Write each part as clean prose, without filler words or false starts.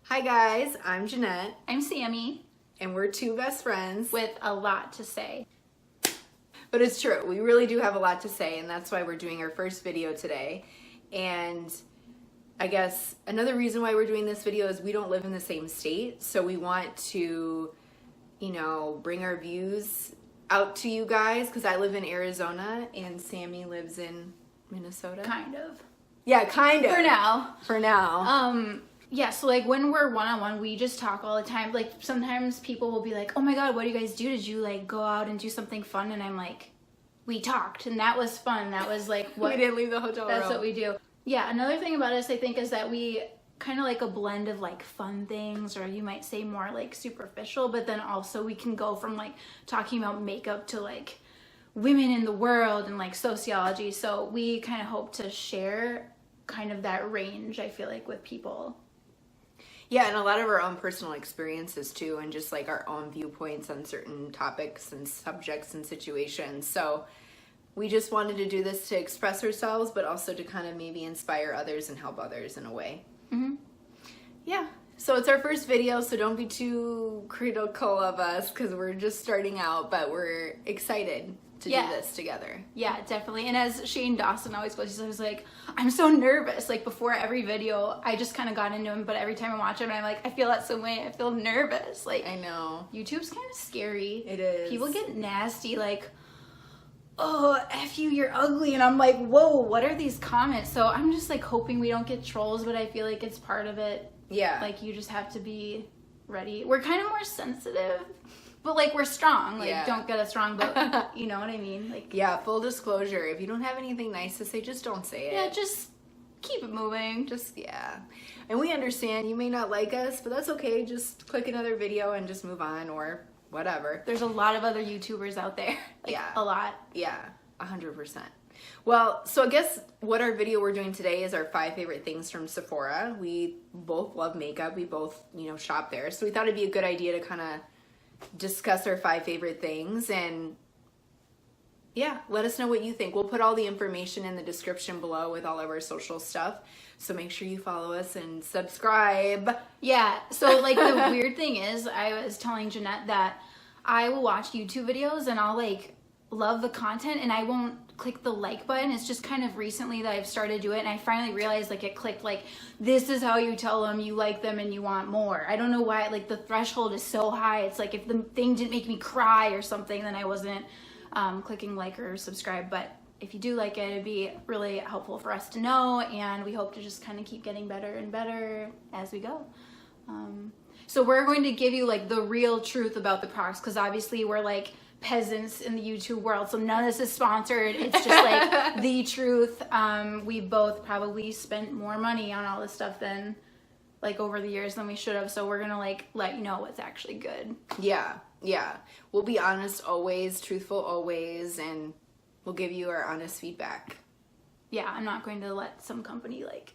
Hi guys, I'm Jeanette. I'm Sammy. And we're two best friends. With a lot to say. But it's true, we really do have a lot to say, and that's why we're doing our first video today. And I guess another reason why we're doing this video is we don't live in the same state, so we want to, bring our views out to you guys, because I live in Arizona and Sammy lives in Minnesota. Kind of. Yeah, kind of. For now. For now. Yeah, so like when we're one-on-one, we just talk all the time. Like sometimes people will be like, oh my god, what do you guys do? Did you like go out and do something fun? And I'm like, we talked and that was fun. That was like what we didn't leave the hotel room. That's what we do. Yeah, another thing about us I think is that we kind of like a blend of like fun things, or you might say more like superficial, but then also we can go from like talking about makeup to like women in the world and like sociology. So we kind of hope to share kind of that range, I feel like, with people. Yeah, and a lot of our own personal experiences too, and just like our own viewpoints on certain topics and subjects and situations. So we just wanted to do this to express ourselves, but also to kind of maybe inspire others and help others in a way. Mm-hmm. Yeah, so it's our first video, so don't be too critical of us because we're just starting out, but we're excited to do this together. Yeah, definitely. And as Shane Dawson always goes, he's always like, I'm so nervous. Like before every video, I just kind of got into him, but every time I watch him, I'm like, I feel that same way. I feel nervous. Like, I know. YouTube's kind of scary. It is. People get nasty, like, oh, F you, you're ugly. And I'm like, whoa, what are these comments? So I'm just like hoping we don't get trolls, but I feel like it's part of it. Yeah. Like you just have to be ready. We're kind of more sensitive. But like we're strong, like don't get us wrong, but you know what I mean? Like, yeah, full disclosure, if you don't have anything nice to say, just don't say it. Yeah, just keep it moving. And we understand you may not like us, but that's okay. Just click another video and just move on or whatever. There's a lot of other YouTubers out there. Like, a lot. Yeah, 100%. Well, so I guess what our video we're doing today is our 5 favorite things from Sephora. We both love makeup. We both, shop there. So we thought it'd be a good idea to kind of discuss our 5 favorite things, and let us know what you think. We'll put all the information in the description below with all of our social stuff, so make sure you follow us and subscribe. Yeah, so like the weird thing is, I was telling Jeanette that I will watch YouTube videos and I'll like love the content and I won't click the like button. It's just kind of recently that I've started to do it, and I finally realized like it clicked like, this is how you tell them you like them and you want more. I don't know why, like the threshold is so high. It's like if the thing didn't make me cry or something, then I wasn't clicking like or subscribe. But if you do like it, it'd be really helpful for us to know, and we hope to just kind of keep getting better and better as we go. So we're going to give you like the real truth about the products, because obviously we're like peasants in the YouTube world, so none of this is sponsored. It's just like the truth. We both probably spent more money on all this stuff than like over the years than we should have, so we're gonna like let you know what's actually good. Yeah, we'll be honest always, truthful always, and we'll give you our honest feedback. Yeah, I'm not going to let some company like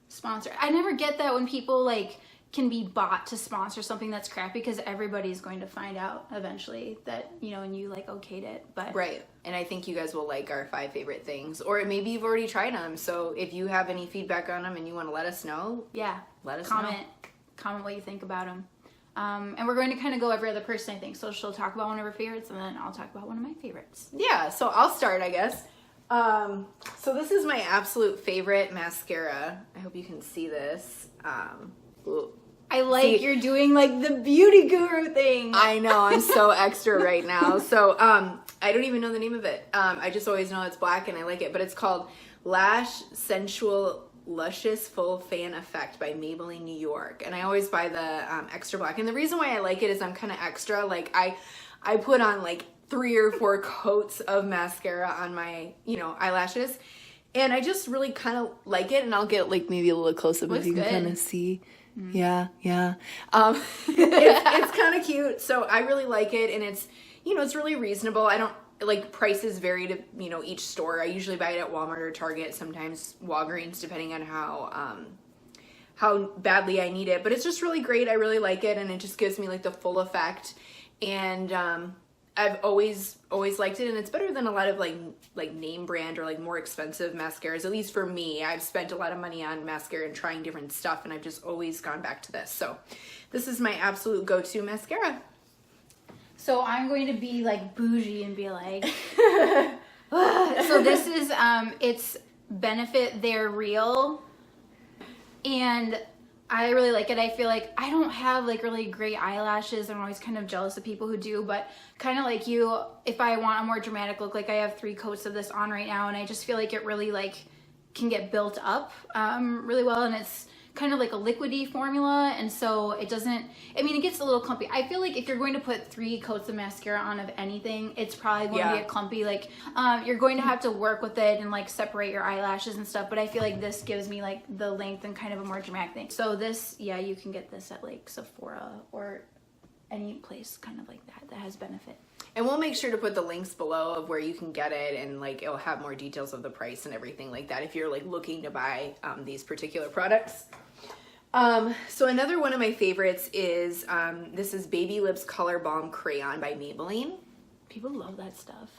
sponsor. I never get that when people like can be bought to sponsor something that's crappy, because everybody's going to find out eventually that, and you like okayed it. But right. And I think you guys will like our 5 favorite things, or maybe you've already tried them. So if you have any feedback on them and you want to let us know, let us know. Comment what you think about them. And we're going to kind of go every other person, I think. So she'll talk about one of her favorites, and then I'll talk about one of my favorites. Yeah, so I'll start, I guess. So this is my absolute favorite mascara. I hope you can see this. I like you're doing like the beauty guru thing. I know, I'm so extra right now. So I don't even know the name of it. I just always know it's black and I like it, but it's called Lash Sensual Luscious Full Fan Effect by Maybelline New York, and I always buy the extra black. And the reason why I like it is I'm kind of extra. Like I put on like 3 or 4 coats of mascara on my eyelashes, and I just really kind of like it. And I'll get like maybe a little close up if you can kind of see. Yeah. It's kind of cute, so I really like it, and it's it's really reasonable. I don't like, prices vary to each store. I usually buy it at Walmart or Target, sometimes Walgreens, depending on how badly I need it. But it's just really great. I really like it, and it just gives me like the full effect. And I've always liked it, and it's better than a lot of like name brand or like more expensive mascaras. At least for me, I've spent a lot of money on mascara and trying different stuff, and I've just always gone back to this. So this is my absolute go-to mascara. So I'm going to be like bougie and be like, so this is, it's Benefit They're Real, and I really like it. I feel like I don't have like really great eyelashes. I'm always kind of jealous of people who do, but kind of like you, if I want a more dramatic look, like I have 3 coats of this on right now, and I just feel like it really like can get built up really well, and it's kind of like a liquidy formula, and so it doesn't, I mean, it gets a little clumpy. I feel like if you're going to put 3 coats of mascara on of anything, it's probably going to get clumpy. Like you're going to have to work with it and like separate your eyelashes and stuff, but I feel like this gives me like the length and kind of a more dramatic thing. So this, yeah, you can get this at like Sephora or any place kind of like that has Benefit. And we'll make sure to put the links below of where you can get it, and like it'll have more details of the price and everything like that if you're like looking to buy these particular products. So another one of my favorites is this is Baby Lips Color Balm Crayon by Maybelline. People love that stuff.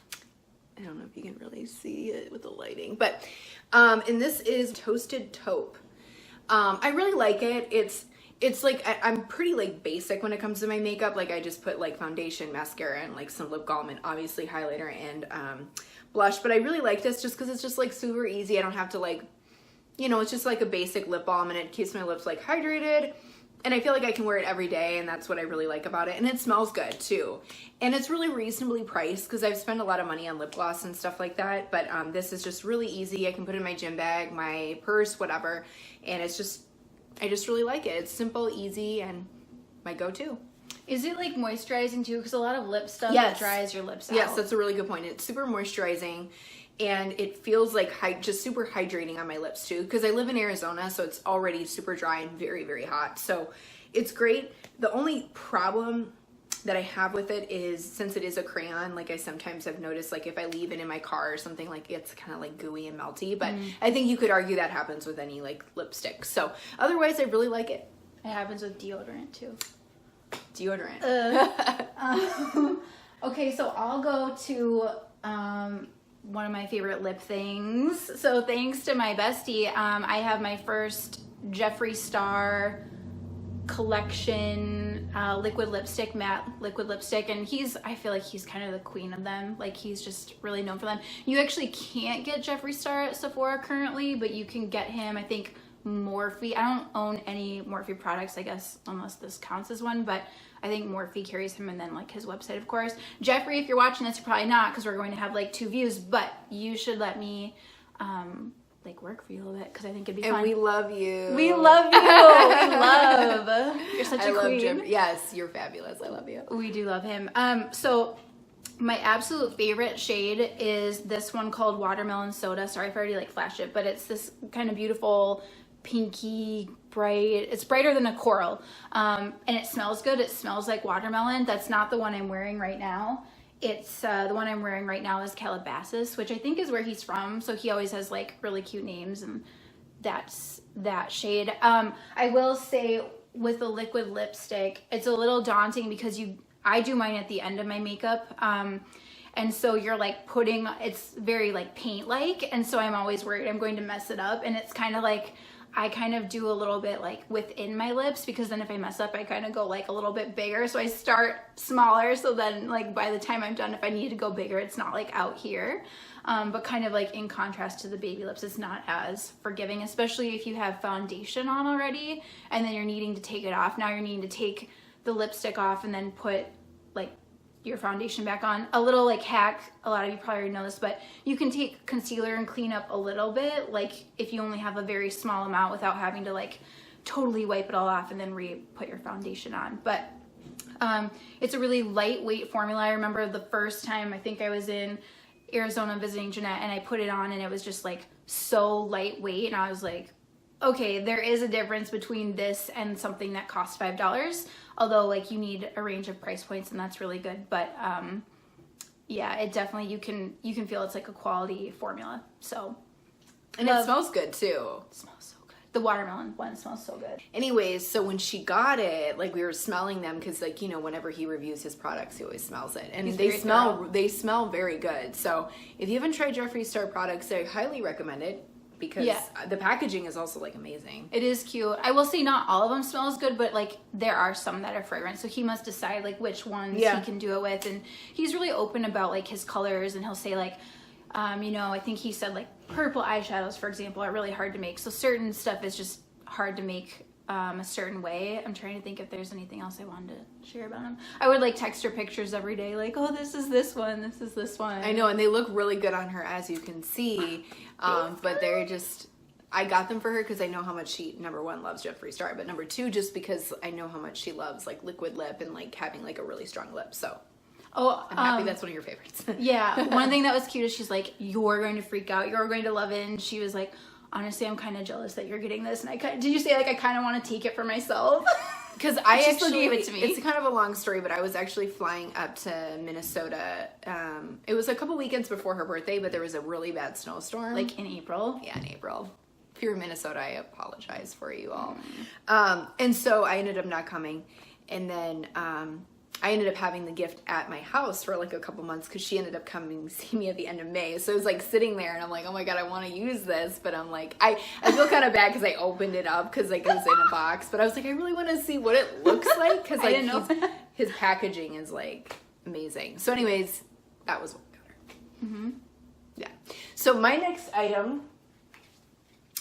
I don't know if you can really see it with the lighting, but and this is Toasted Taupe. I really like it. It's like I'm pretty like basic when it comes to my makeup. Like I just put like foundation, mascara, and like some lip balm, and obviously highlighter and blush. But I really like this just because it's just like super easy. I don't have to like, you know, it's just like a basic lip balm, and it keeps my lips like hydrated, and I feel like I can wear it every day, and that's what I really like about it. And it smells good too, and it's really reasonably priced because I've spent a lot of money on lip gloss and stuff like that, but this is just really easy. I can put it in my gym bag, my purse, whatever, and it's just, I just really like it. It's simple, easy, and my go-to. Is it like moisturizing too? Because a lot of lip stuff dries your lips out. Yes, that's a really good point. It's super moisturizing, and it feels like just super hydrating on my lips too, because I live in Arizona, so it's already super dry and very, very hot. So it's great. The only problem that I have with it is, since it is a crayon, like I sometimes have noticed, like if I leave it in my car or something, like it's kind of like gooey and melty, but I think you could argue that happens with any like lipstick. So otherwise I really like it. It happens with deodorant too. Deodorant. Okay, so I'll go to one of my favorite lip things. So thanks to my bestie, I have my first Jeffree Star collection liquid lipstick, matte liquid lipstick, and I feel like he's kind of the queen of them. Like he's just really known for them. You actually can't get Jeffree Star at Sephora currently, but you can get him, I think, Morphe. I don't own any Morphe products, I guess, unless this counts as one, but I think Morphe carries him, and then like his website, of course. Jeffree, if you're watching this, you're probably not, because we're going to have like 2 views, but you should let me like work for you a little bit, because I think it'd be fun. And we love you. We love you. We love. You're such a queen. Yes, you're fabulous. I love you. We do love him. So my absolute favorite shade is this one called Watermelon Soda. Sorry if I already like flashed it, but it's this kind of beautiful pinky bright. It's brighter than a coral, and it smells good. It smells like watermelon. That's not the one I'm wearing right now. It's the one I'm wearing right now is Calabasas, which I think is where he's from. So he always has like really cute names, and that's that shade. I will say with the liquid lipstick, it's a little daunting because I do mine at the end of my makeup. And so you're like it's very like paint-like. And so I'm always worried I'm going to mess it up. And it's kind of like, I kind of do a little bit like within my lips, because then if I mess up, I kind of go like a little bit bigger. So I start smaller. So then like by the time I'm done, if I need to go bigger, it's not like out here. But kind of like in contrast to the baby lips, it's not as forgiving, especially if you have foundation on already and then you're needing to take it off. Now you're needing to take the lipstick off and then put like your foundation back on. A little like hack, a lot of you probably already know this, but you can take concealer and clean up a little bit, like if you only have a very small amount, without having to like totally wipe it all off and then put your foundation on. But it's a really lightweight formula. I remember the first time, I think I was in Arizona visiting Jeanette, and I put it on and it was just like so lightweight, and I was like, okay, there is a difference between this and something that costs $5, although like you need a range of price points, and that's really good. But yeah, it definitely, you can feel it's like a quality formula. So, and it smells good too. It smells so good. the watermelon one smells so good. Anyways, so when she got it, like we were smelling them because like, you know, whenever he reviews his products, he always smells it. And they smell very good. So if you haven't tried Jeffree Star products, I highly recommend it because the packaging is also like amazing. It is cute. I will say not all of them smell as good, but like there are some that are fragrant. So he must decide like which ones he can do it with. And he's really open about like his colors, and he'll say like, you know, I think he said like purple eyeshadows, for example, are really hard to make. So certain stuff is just hard to make a certain way. I'm trying to think if there's anything else I wanted to share about him. I would like text her pictures every day, like, oh, this is this one, this is this one. I know, and they look really good on her, as you can see. But they're just, I got them for her because I know how much she, number one, loves Jeffree Star, but number two, just because I know how much she loves like liquid lip and like having like a really strong lip. So I'm happy that's one of your favorites. Yeah, one thing that was cute is she's like, you're going to freak out, you're going to love it. And she was like, honestly, I'm kind of jealous that you're getting this. And did you say like I kind of want to take it for myself? Because I she actually still gave it to me. It's kind of a long story, but I was actually flying up to Minnesota. It was a couple weekends before her birthday, but there was a really bad snowstorm. Like in April? Yeah, in April. If you're in Minnesota, I apologize for you all. And so I ended up not coming. And then I ended up having the gift at my house for like a couple months because she ended up coming to see me at the end of May. So it was like sitting there and I'm like, oh my God, I want to use this. But I'm like, I feel kind of bad because I opened it up because like it was in a box. But I was like, I really want to see what it looks like because like his packaging is like amazing. So anyways, that was what got her. Mm-hmm. Yeah. So my next item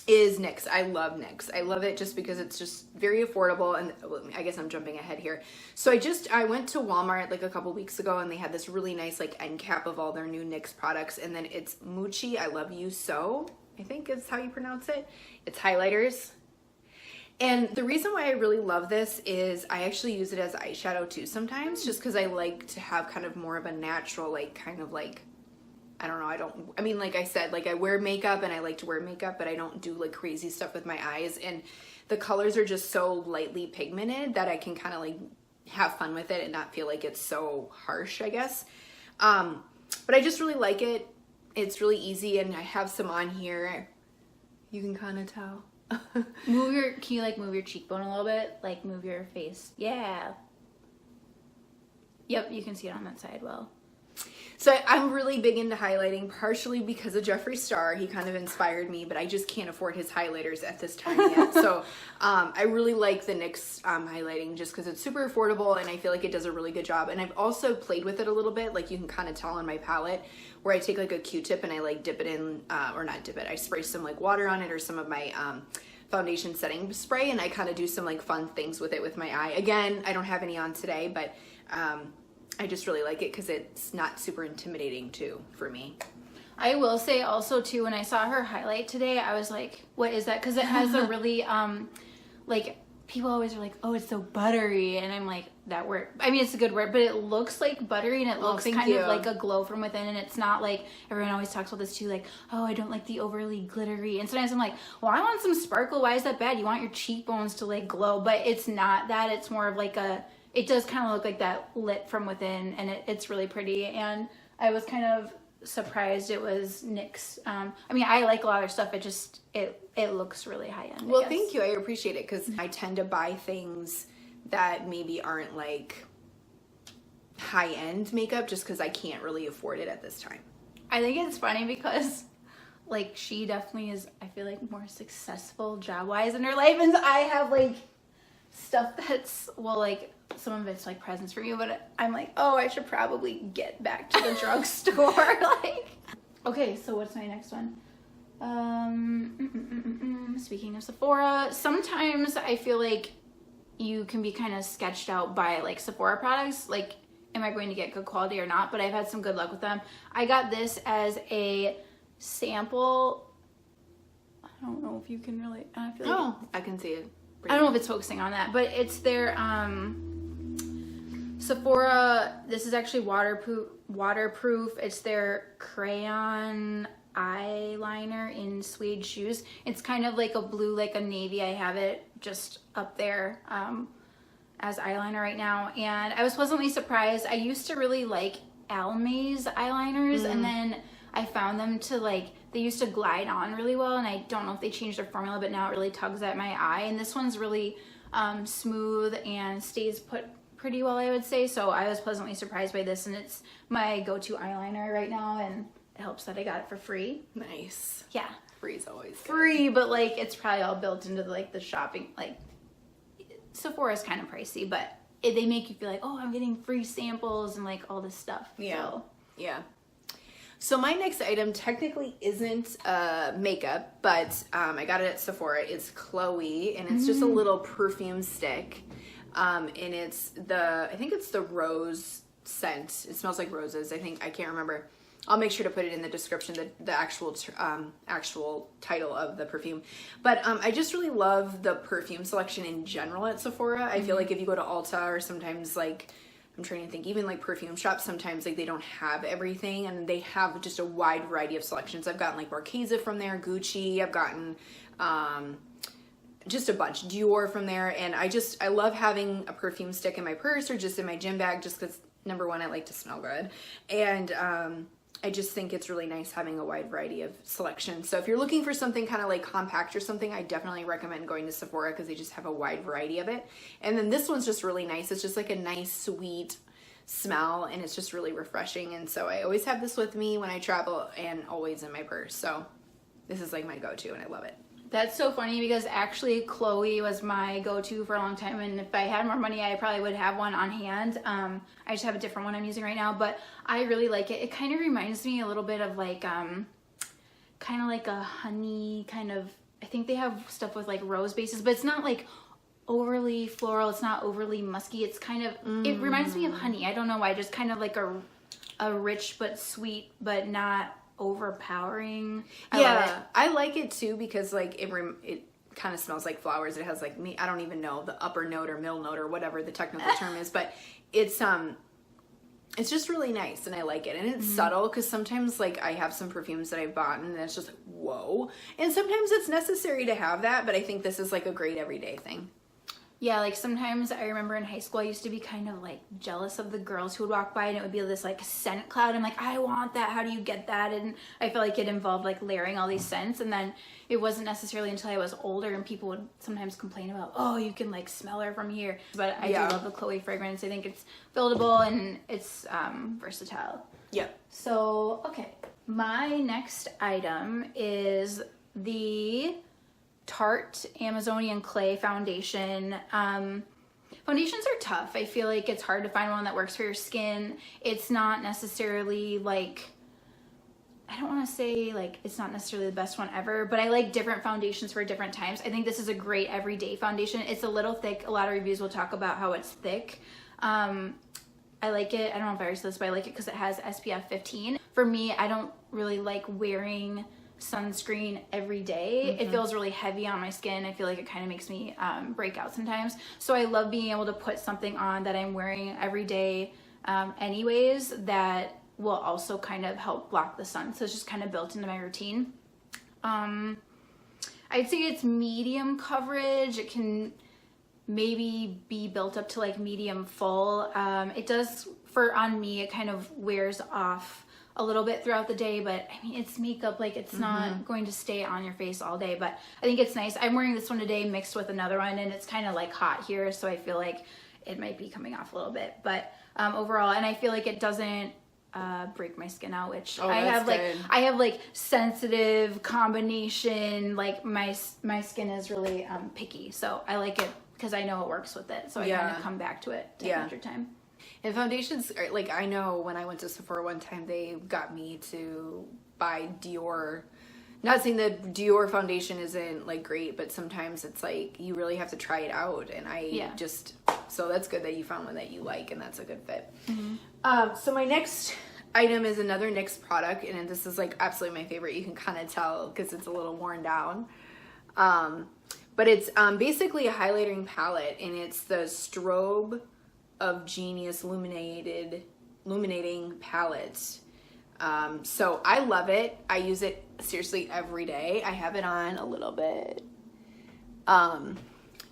is NYX. I love NYX. I love it just because it's just very affordable, and I guess I'm jumping ahead here. So I went to Walmart like a couple weeks ago and they had this really nice like end cap of all their new NYX products, and then it's Moochie I Love You So, I think is how you pronounce it. It's highlighters. And the reason why I really love this is I actually use it as eyeshadow too sometimes, just because I like to have kind of more of a natural like kind of like, I don't know, I mean, like I said, like I wear makeup and I like to wear makeup, but I don't do like crazy stuff with my eyes. And the colors are just so lightly pigmented that I can kind of like have fun with it and not feel like it's so harsh, I guess. But I just really like it. It's really easy, and I have some on here. You can kind of tell. Can you like move your cheekbone a little bit? Like move your face. Yeah. Yep, you can see it on that side well. So I'm really big into highlighting, partially because of Jeffree Star. He kind of inspired me, but I just can't afford his highlighters at this time yet. So I really like the NYX highlighting just because it's super affordable and I feel like it does a really good job. And I've also played with it a little bit, like you can kind of tell on my palette, where I take like a Q-tip and I like dip it in, or not dip it, I spray some like water on it or some of my foundation setting spray, and I kind of do some like fun things with it with my eye. Again, I don't have any on today, but I just really like it because it's not super intimidating too for me. I will say also too, when I saw her highlight today, I was like, what is that? Because it has a really, like, people always are like, oh, it's so buttery. And I'm like, that word, I mean, it's a good word, but it looks like buttery and it looks kind of like a glow from within. And it's not like, everyone always talks about this too, like, oh, I don't like the overly glittery. And sometimes I'm like, well, I want some sparkle. Why is that bad? You want your cheekbones to like glow, but it's not that. It's more of like it does kind of look like that lit from within, and it's really pretty. And I was kind of surprised it was NYX. I mean, I like a lot of their stuff. It looks really high end. Well, thank you. I appreciate it because I tend to buy things that maybe aren't like high end makeup just because I can't really afford it at this time. I think it's funny because like she definitely is, I feel like, more successful job wise in her life, and I have like stuff that's, well, like some of it's like presents for you, but I'm like, oh, I should probably get back to the drugstore. Like, okay, so what's my next one? Speaking of Sephora, sometimes I feel like you can be kind of sketched out by like Sephora products. Like, am I going to get good quality or not? But I've had some good luck with them. I got this as a sample. I don't know if you can really, I feel like I can see it. I don't know if it's focusing on that, but it's their Sephora. This is actually waterproof. It's their crayon eyeliner in suede shoes. It's kind of like a blue, like a navy. I have it just up there as eyeliner right now, and I was pleasantly surprised. I used to really like Almay's eyeliners, and then I found them to like, they used to glide on really well, and I don't know if they changed their formula, but now it really tugs at my eye. And this one's really smooth and stays put pretty well, I would say. So I was pleasantly surprised by this, and it's my go-to eyeliner right now, and it helps that I got it for free. Nice. Yeah. Free is always good. Free, but like it's probably all built into like the shopping. Like Sephora's kind of pricey, but they make you feel like, oh, I'm getting free samples and like all this stuff. Yeah. So. Yeah. So my next item technically isn't makeup, but I got it at Sephora. It's Chloe, and it's just a little perfume stick. And it's I think it's the rose scent. It smells like roses. I can't remember. I'll make sure to put it in the description, the actual title of the perfume. But I just really love the perfume selection in general at Sephora. I feel like if you go to Ulta, or sometimes like, I'm trying to think, even like perfume shops, sometimes like they don't have everything, and they have just a wide variety of selections. I've gotten like Marchesa from there, Gucci, I've gotten just a bunch, Dior from there, and I love having a perfume stick in my purse or just in my gym bag, just because, number one, I like to smell good, and I just think it's really nice having a wide variety of selection. So if you're looking for something kind of like compact or something, I definitely recommend going to Sephora, because they just have a wide variety of it. And then this one's just really nice. It's just like a nice, sweet smell, and it's just really refreshing. And so I always have this with me when I travel, and always in my purse. So this is like my go-to, and I love it. That's so funny, because actually Chloe was my go-to for a long time, and if I had more money, I probably would have one on hand. I just have a different one I'm using right now, but I really like it. It kind of reminds me a little bit of like, kind of like a honey kind of, I think they have stuff with like rose bases, but it's not like overly floral. It's not overly musky. It's kind of, it reminds me of honey. I don't know why, just kind of like a rich but sweet, but not overpowering. I like it too, because like it kind of smells like flowers. It has like, I don't even know the upper note or middle note or whatever the technical term is, but it's just really nice, and I like it. And it's subtle, because sometimes like I have some perfumes that I've bought and it's just like, whoa, and sometimes it's necessary to have that, but I think this is like a great everyday thing. Yeah, like sometimes I remember in high school I used to be kind of like jealous of the girls who would walk by, and it would be this like scent cloud. I'm like, I want that. How do you get that? And I feel like it involved like layering all these scents, and then it wasn't necessarily until I was older and people would sometimes complain about, oh, you can like smell her from here. But I do love the Chloe fragrance. I think it's buildable and it's versatile. Yep. So, okay. My next item is the Tarte Amazonian Clay Foundation. Foundations are tough. I feel like it's hard to find one that works for your skin. It's not necessarily like, I don't want to say like it's not necessarily the best one ever, but I like different foundations for different times. I think this is a great everyday foundation. It's a little thick. A lot of reviews will talk about how it's thick. I like it. I don't know if I said this, but I like it because it has SPF 15. For me, I don't really like wearing sunscreen every day. It feels really heavy on my skin. I feel like it kind of makes me break out sometimes. So I love being able to put something on that I'm wearing every day anyways, that will also kind of help block the sun. So it's just kind of built into my routine. I'd say it's medium coverage. It can maybe be built up to like medium full. It does, on me, it kind of wears off a little bit throughout the day, but I mean, it's makeup, like it's not going to stay on your face all day, but I think it's nice. I'm wearing this one today mixed with another one, and it's kind of like hot here, so I feel like it might be coming off a little bit, but overall, and I feel like it doesn't break my skin out, which I have like sensitive combination, like my skin is really picky, so I like it because I know it works with it, so I kind of come back to it time after time. And foundations, like I know when I went to Sephora one time, they got me to buy Dior. Not saying that Dior foundation isn't like great, but sometimes it's like you really have to try it out. And so that's good that you found one that you like, and that's a good fit. So my next item is another NYX product, and this is like absolutely my favorite. You can kind of tell because it's a little worn down. But it's basically a highlighting palette, and it's the Strobe of Genius illuminating palette. So I love it. I use it seriously every day. I have it on a little bit.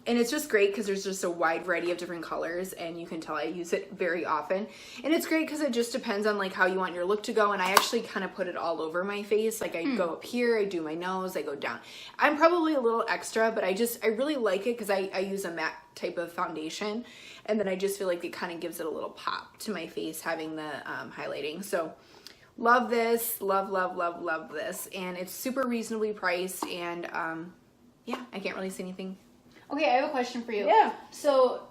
And it's just great because there's just a wide variety of different colors, and you can tell I use it very often. And it's great because it just depends on like how you want your look to go. And I actually kind of put it all over my face. Like I go up here, I do my nose, I go down. I'm probably a little extra, but I really like it because I use a matte type of foundation. And then I just feel like it kind of gives it a little pop to my face having the highlighting. So love this, love this. And it's super reasonably priced, and yeah, I can't really say anything. Okay, I have a question for you. Yeah. So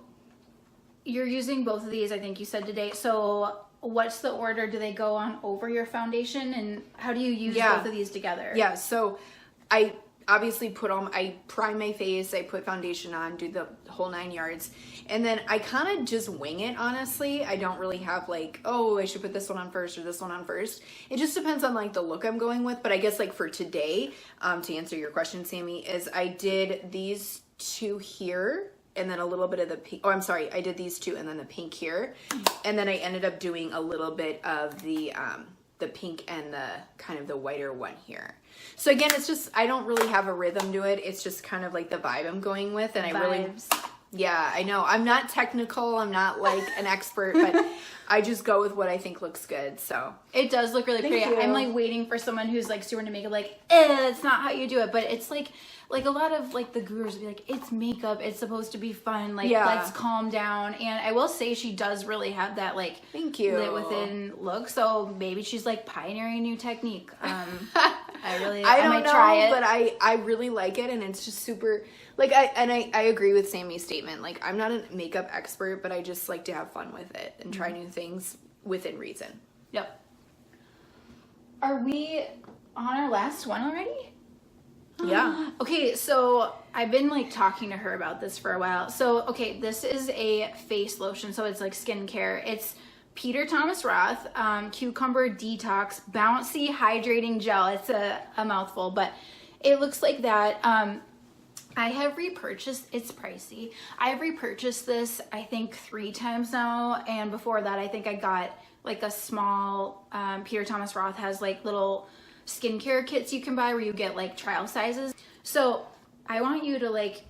you're using both of these, I think you said today. So what's the order? Do they go on over your foundation, and how do you use both of these together? Yeah, so I obviously I prime my face, I put foundation on, do the whole 9 yards, and then I kind of just wing it, honestly. I don't really have like, oh, I should put this one on first or this one on first. It just depends on like the look I'm going with. But I guess like for today, to answer your question, Sammy, is I did these two here, and then a little bit of the pink. Oh, I'm sorry, I did these two and then the pink here, and then I ended up doing a little bit of the pink and the kind of the whiter one here. So again, it's just, I don't really have a rhythm to it. It's just kind of like the vibe I'm going with, and yeah, I know. I'm not technical. I'm not like an expert, but I just go with what I think looks good. So it does look really pretty. you. I'm like waiting for someone who's like super into makeup, like, it's not how you do it. But it's like a lot of like the gurus would be like, it's makeup, it's supposed to be fun, like let's calm down. And I will say she does really have that like thank you lit within look. So maybe she's like pioneering a new technique. I don't know, try it, but I really like it, and it's just super like I agree with Sammy's statement. Like I'm not a makeup expert, but I just like to have fun with it and try new things within reason. Yep. Are we on our last one already? Yeah. Okay, so I've been like talking to her about this for a while. So, okay, this is a face lotion, so it's like skincare. It's Peter Thomas Roth Cucumber Detox Bouncy Hydrating Gel. It's a mouthful, but it looks like that. I have repurchased, it's pricey. I have repurchased this, I think 3 times now, and before that I think I got like a small, Peter Thomas Roth has like little skincare kits you can buy where you get like trial sizes. So I want you to like,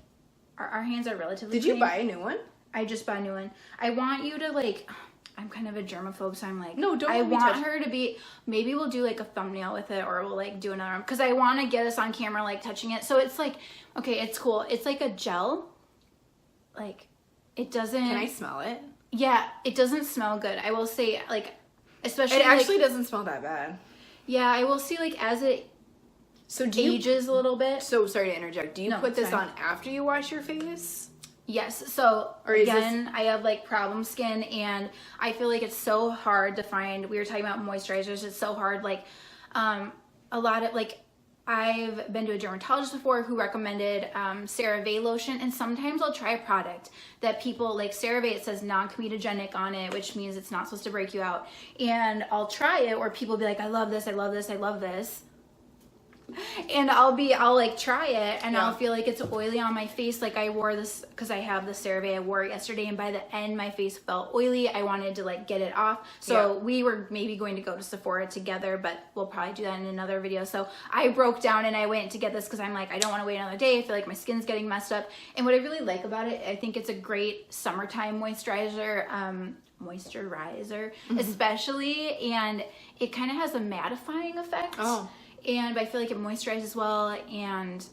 our hands are relatively Did you buy a new one? I just bought a new one. I want you to like, I'm kind of a germaphobe, so I'm like, no, don't. I want her to be, maybe we'll do like a thumbnail with it, or we'll like do another one, because I want to get us on camera like touching it. So it's like, okay, it's cool. It's like a gel. Like, it doesn't. Can I smell it? Yeah, it doesn't smell good. I will say, like, especially. It actually doesn't smell that bad. Yeah, I will see like as it ages a little bit. So sorry to interject. Do you put this on after you wash your face? Yes. So again, I have like problem skin, and I feel like it's so hard to find. We were talking about moisturizers. It's so hard. Like a lot of like, I've been to a dermatologist before who recommended CeraVe lotion, and sometimes I'll try a product that people like. CeraVe, it says non-comedogenic on it, which means it's not supposed to break you out, and I'll try it, or people be like, I love this, I love this, I love this, and I'll like try it, and I'll feel like it's oily on my face. Like I wore this because I have the CeraVe, I wore it yesterday, and by the end my face felt oily. I wanted to like get it off, so we were maybe going to go to Sephora together, but we'll probably do that in another video. So I broke down and I went to get this because I'm like, I don't want to wait another day. I feel like my skin's getting messed up. And what I really like about it, I think it's a great summertime moisturizer, especially, and it kind of has a mattifying effect. And I feel like it moisturizes well, and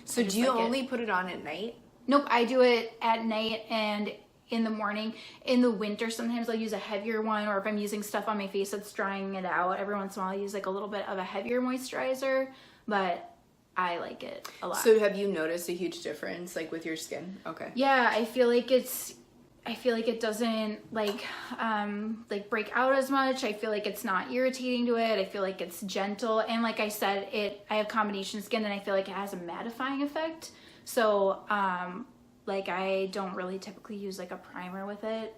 so do you only put it on at night? Nope, I do it at night and in the morning. In the winter, sometimes I'll use a heavier one, or if I'm using stuff on my face that's drying it out, every once in a while I'll use like a little bit of a heavier moisturizer, but I like it a lot. So have you noticed a huge difference like with your skin? Okay. Yeah, I feel like it doesn't like break out as much. I feel like it's not irritating to it. I feel like it's gentle, and like I said, I have combination skin, and I feel like it has a mattifying effect. So like I don't really typically use like a primer with it.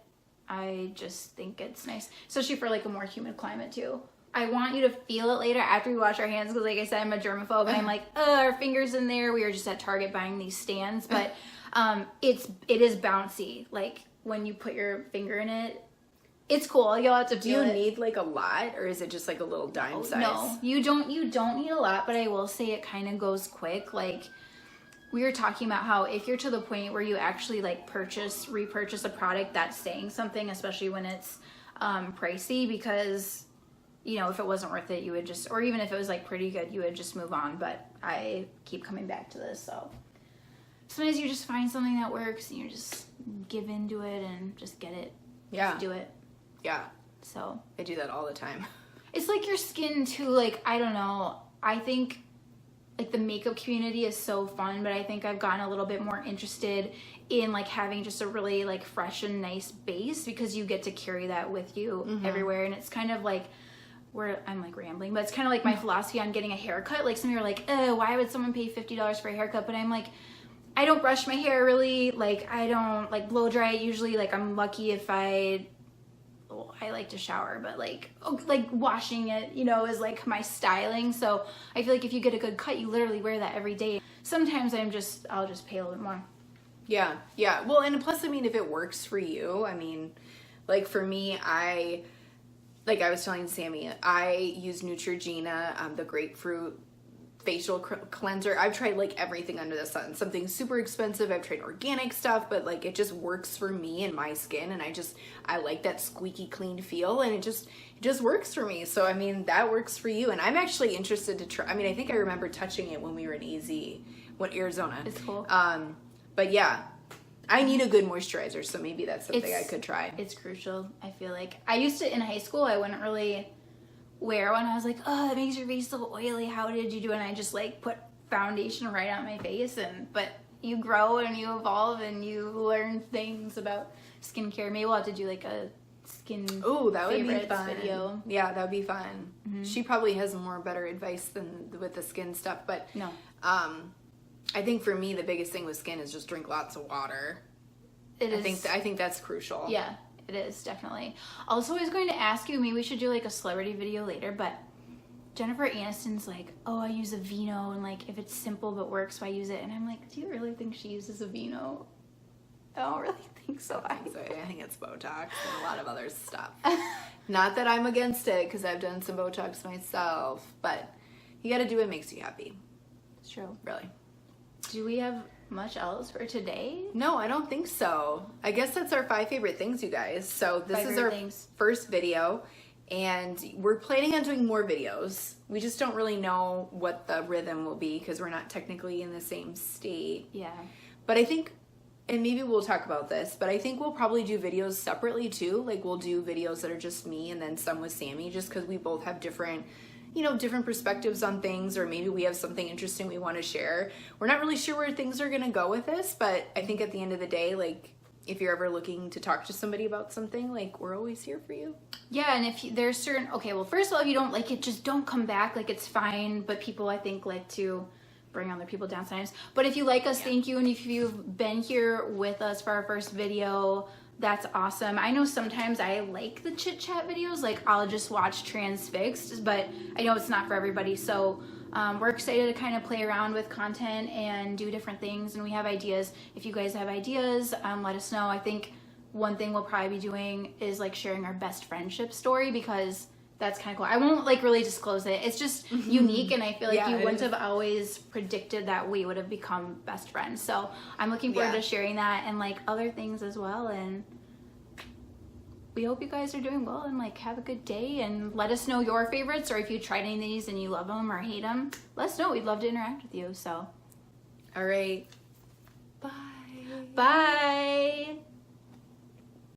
I just think it's nice, especially for like a more humid climate too. I want you to feel it later after we wash our hands, because like I said, I'm a germaphobe, and I'm like, our fingers in there. We were just at Target buying these stands, but it is bouncy. Like when you put your finger in it, it's cool. You'll have to feel it. Do you need like a lot, or is it just like a little dime size? No, you don't need a lot, but I will say it kind of goes quick. Like we were talking about how if you're to the point where you actually like repurchase a product, that's saying something, especially when it's pricey, because you know, if it wasn't worth it, you would just, or even if it was like pretty good, you would just move on. But I keep coming back to this, so sometimes you just find something that works and you just give into it and just get it. Yeah. Just do it. Yeah. So I do that all the time. it's like your skin too. Like, I don't know. I think like the makeup community is so fun, but I think I've gotten a little bit more interested in like having just a really like fresh and nice base, because you get to carry that with you everywhere. And it's kind of like, where I'm like rambling, but it's kind of like my philosophy on getting a haircut. Like some of you are like, why would someone pay $50 for a haircut? But I'm like, I don't brush my hair really. Like I don't like blow dry it usually. Like I'm lucky if I like to shower, but like washing it, you know, is like my styling. So I feel like if you get a good cut, you literally wear that every day. Sometimes I'll just pay a little bit more. Yeah. Yeah. Well, and plus, I mean, if it works for you, I mean, like for me, like I was telling Sammy, I use Neutrogena, the grapefruit facial cleanser. I've tried like everything under the sun. Something super expensive. I've tried organic stuff, but like it just works for me and my skin, and I like that squeaky clean feel, and it just works for me. So I mean, that works for you, and I'm actually interested to try. I mean, I think I remember touching it when we were in Arizona. It's cool. But yeah, I need a good moisturizer, so maybe that's something I could try. It's crucial, I feel like. I used to, in high school, I wouldn't really wear one. I was like, oh, it makes your face so oily. How did you do it? And I just like put foundation right on my face. But you grow and you evolve and you learn things about skincare. Maybe we'll have to do like a skin that would be fun video. Yeah, that would be fun. She probably has more better advice than with the skin stuff, but no. I think for me, the biggest thing with skin is just drink lots of water. I think that's crucial. Yeah, it is, definitely. Also, I was going to ask you, maybe we should do like a celebrity video later, but Jennifer Aniston's like, oh, I use Aveeno, and like if it's simple but works, why use it? And I'm like, do you really think she uses Aveeno? I don't really think so. I think it's Botox and a lot of other stuff. Not that I'm against it, because I've done some Botox myself, but you got to do what makes you happy. It's true. Really. Do we have much else for today? No, I don't think so. I guess that's our 5 favorite things, you guys. So this is our first video, and we're planning on doing more videos. We just don't really know what the rhythm will be, because we're not technically in the same state. Yeah. But I think, and maybe we'll talk about this, but I think we'll probably do videos separately too. Like we'll do videos that are just me and then some with Sammy, just because we both have different perspectives on things, or maybe we have something interesting we want to share. We're not really sure where things are going to go with this, but I think at the end of the day, like, if you're ever looking to talk to somebody about something, like, we're always here for you. Yeah, and if there's certain, first of all, if you don't like it, just don't come back. Like, it's fine, but people, I think, like to bring other people down sometimes. But if you like us, thank you, and if you've been here with us for our first video, that's awesome. I know sometimes I like the chit chat videos, like I'll just watch Transfixed, but I know it's not for everybody. So we're excited to kind of play around with content and do different things, and we have ideas. If you guys have ideas, let us know. I think one thing we'll probably be doing is like sharing our best friendship story, because that's kind of cool. I won't like really disclose it. It's just unique, and I feel like you wouldn't have always predicted that we would have become best friends. So I'm looking forward to sharing that and like other things as well. And we hope you guys are doing well and like have a good day, and let us know your favorites, or if you tried any of these and you love them or hate them, let us know. We'd love to interact with you. So all right, bye. Bye.